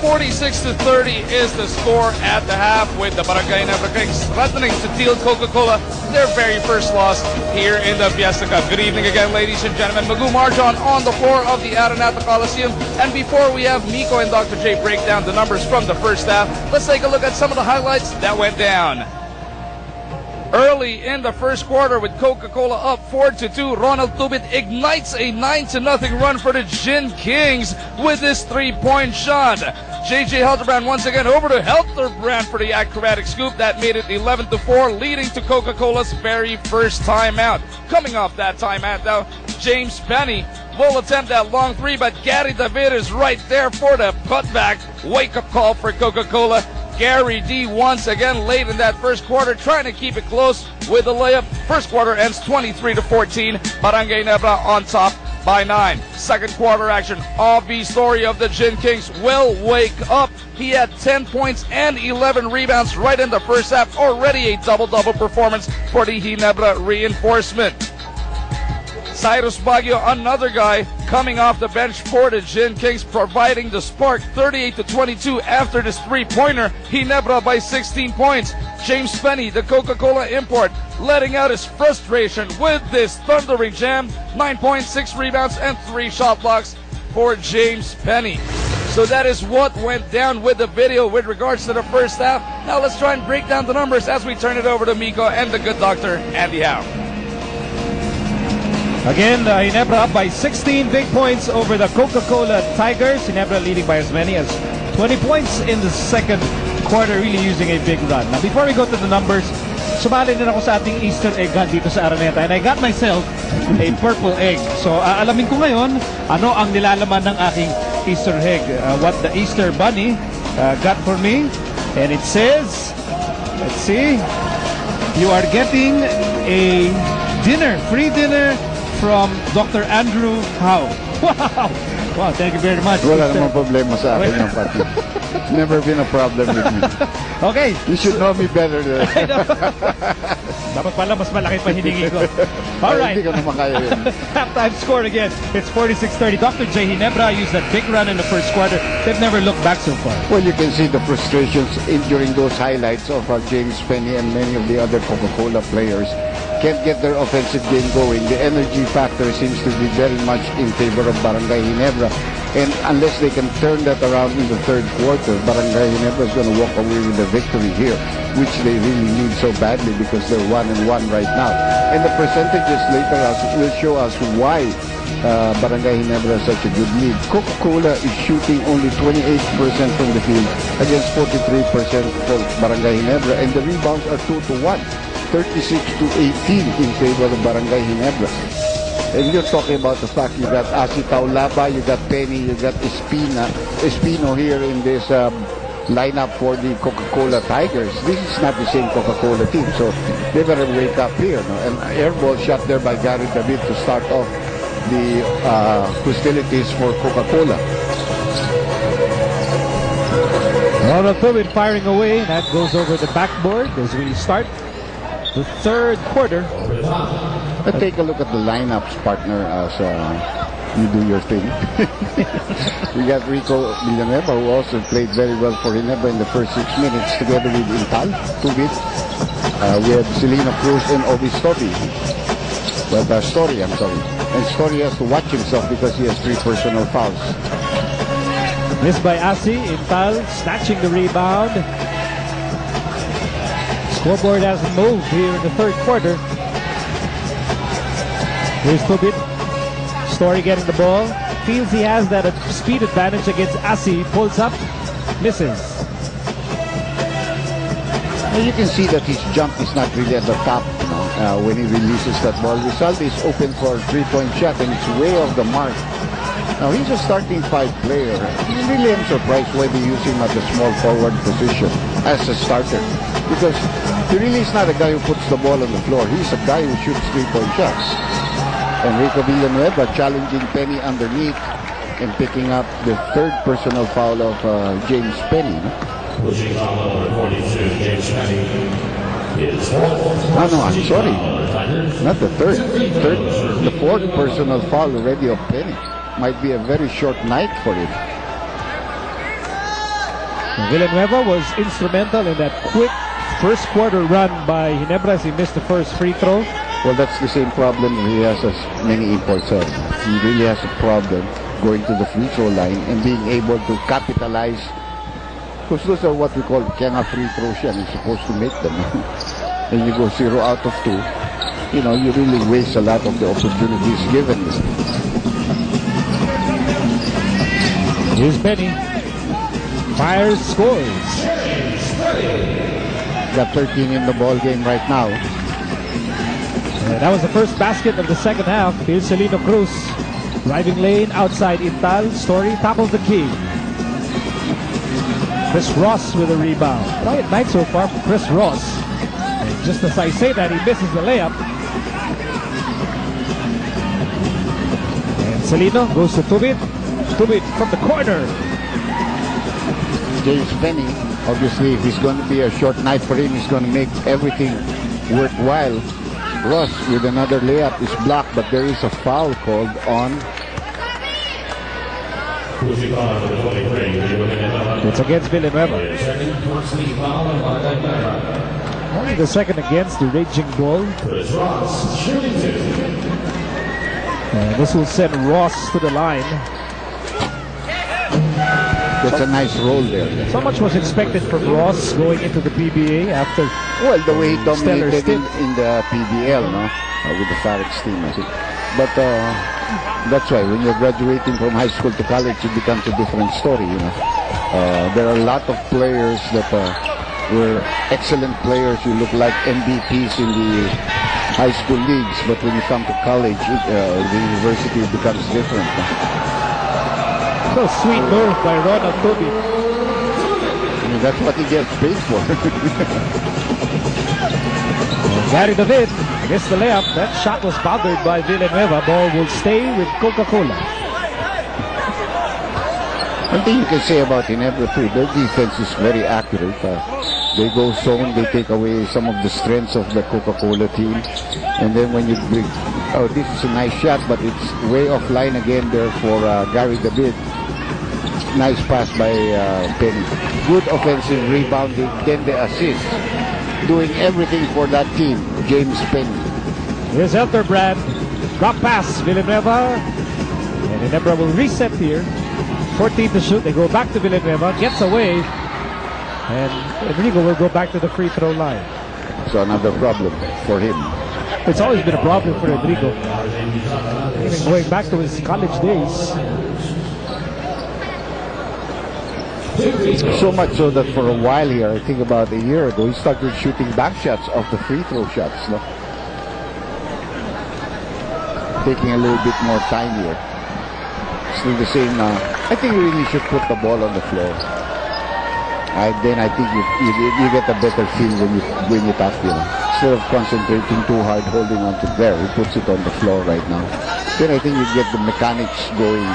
46-30 is the score at the half, with the Barangay Ginebra Kings threatening to deal Coca-Cola their very first loss here in the Fiesta Cup. Good evening again, ladies and gentlemen. Magoo Marjon on the floor of the Araneta Coliseum. And before we have Miko and Dr. J break down the numbers from the first half, let's take a look at some of the highlights that went down. Early in the first quarter, with Coca-Cola up 4-2, Ronald Tubit ignites a 9-0 run for the Gin Kings with his three-point shot. JJ Helterbrand once again over to Helterbrand for the acrobatic scoop that made it 11-4, leading to Coca-Cola's very first timeout. Coming off that timeout, though, James Penny will attempt that long three, but Gary David is right there for the putback. Wake-up call for Coca-Cola. Gary D once again late in that first quarter, trying to keep it close with a layup. First quarter ends 23-14. Barangay Ginebra on top by 9. Second quarter action. Obvi story of the Gin Kings will wake up. He had 10 points and 11 rebounds right in the first half. Already a double-double performance for the Ginebra reinforcement. Cyrus Baguio, another guy coming off the bench for the Gin Kings, providing the spark. 38-22 after this three-pointer. Ginebra by 16 points. James Penny, the Coca-Cola import, letting out his frustration with this thundering jam. 9 points, 6 rebounds, and 3 shot blocks for James Penny. So that is what went down with the video with regards to the first half. Now let's try and break down the numbers as we turn it over to Miko and the good doctor, Andy Howe. Again, Ginebra up by 16 big points over the Coca-Cola Tigers. Ginebra leading by as many as 20 points in the second quarter, really using a big run. Now, before we go to the numbers, sumali din ako sa ating Easter egg hunt dito sa Araneta, and I got myself a purple egg. So, alamin ko ngayon ano ang nilalaman ng aking Easter egg. What the Easter Bunny got for me. And it says, let's see, you are getting a dinner, free dinner from Dr. Andrew Howe. Wow! Wow, thank you very much. Wala namang problema sa akin yung pati. Never been a problem with me. Okay. You should know me better than dapat pala mas malaki pa hiningi ko. Alright. Hindi ka naman kaya yun. Halftime score again. It's 46-30. Dr. J. Ginebra used that big run in the first quarter. They've never looked back so far. Well, you can see the frustrations during those highlights of James Penny and many of the other Coca-Cola players. Can't get their offensive game going. The energy factor seems to be very much in favor of Barangay Ginebra. And unless they can turn that around in the third quarter, Barangay Ginebra is going to walk away with the victory here, which they really need so badly because they're 1-1 right now. And the percentages later will show us why Barangay Ginebra has such a good lead. Coca-Cola is shooting only 28% from the field against 43% for Barangay Ginebra, and the rebounds are 2-1. 36-18 in favor of Barangay Ginebra. And you're talking about the fact you got Asi Taulaba, you got Penny, you got Espino here in this lineup for the Coca-Cola Tigers. This is not the same Coca-Cola team, so they better wake up here. No? And air ball shot there by Gary David to start off the hostilities for Coca-Cola. Ronald Tubit firing away. That goes over the backboard as we start the third quarter. Let's take a look at the lineups, partner, as you do your thing. We got Rico Villanueva, who also played very well for Ginebra in the first 6 minutes, together with Intal, Tubit. We have Celino Cruz and Obi Story. Well, Story, I'm sorry. And Story has to watch himself because he has 3 personal fouls. Missed by Asi. Intal snatching the rebound. Scoreboard hasn't moved here in the third quarter. Here's Tubit. Story getting the ball. Feels he has that speed advantage against Asi. Pulls up. Misses. Well, you can see that his jump is not really at the top when he releases that ball. Result is open for a 3-point shot, and it's way off the mark. Now, he's a starting 5 player. Really am surprised why they use him at the small forward position as a starter. Because he really is not a guy who puts the ball on the floor. He's a guy who shoots 3-point shots. Enrico Villanueva challenging Penny underneath and picking up the 3rd personal foul of James Penny. Pushing foul number 42, James Penny. No, I'm sorry. Not the 3rd. The 4th personal foul already of Penny. Might be a very short night for him. Villanueva was instrumental in that quick first quarter run by Ginebra as he missed the first free throw. Well, that's the same problem he has as many imports have. He really has a problem going to the free throw line and being able to capitalize. Because those are what we call kaya free throws yan. You're supposed to make them. And you go 0 out of 2. You know, you really waste a lot of the opportunities given. Here's Benny. Fires, scores. Got 13 in the ball game right now. And that was the first basket of the second half. Here's Celino Cruz. Driving lane outside Intal. Story, top of the key. Chris Ross with a rebound. Quiet night so far for Chris Ross. And just as I say that, he misses the layup. And Celino goes to Tubit. Tubit from the corner. James Penny, obviously, if it's going to be a short night for him, he's going to make everything worthwhile. Ross with another layup is blocked, but there is a foul called on. It's against Villanueva. Only the second against the Raging Bull. And this will send Ross to the line. That's a nice roll there. So much was expected from Ross going into the PBA after. Well, the way he dominated stint. in the PBL, no? With the Farex team, I think. But that's why when you're graduating from high school to college, it becomes a different story, you know. There are a lot of players that were excellent players who look like MVPs in the high school leagues, but when you come to college, the university becomes different. No? So sweet move by Ronald Tubit. I mean, that's what he gets paid for. Gary David against the layup. That shot was bothered by Villanueva. Ball will stay with Coca-Cola. One thing you can say about Ginebra too, their defense is very accurate. They go zone, they take away some of the strengths of the Coca-Cola team. And then when you bring, oh, this is a nice shot, but it's way offline again there for Gary David. Nice pass by Penny. Good offensive rebounding, then the assist. Doing everything for that team, James Penny. Here's Elterbrand. Drop pass, Villanueva. And Ginebra will reset here. 14 to shoot. They go back to Villanueva. Gets away. And Enrico will go back to the free throw line. So another problem for him. It's always been a problem for Enrico. Even going back to his college days. So much so that for a while here, I think about a year ago, he started shooting back shots off the free throw shots. No? Taking a little bit more time here. Still the same. I think you really should put the ball on the floor. Then I think you get a better feel when you tap, you know. Instead of concentrating too hard, holding on to there, he puts it on the floor right now. Then I think you get the mechanics going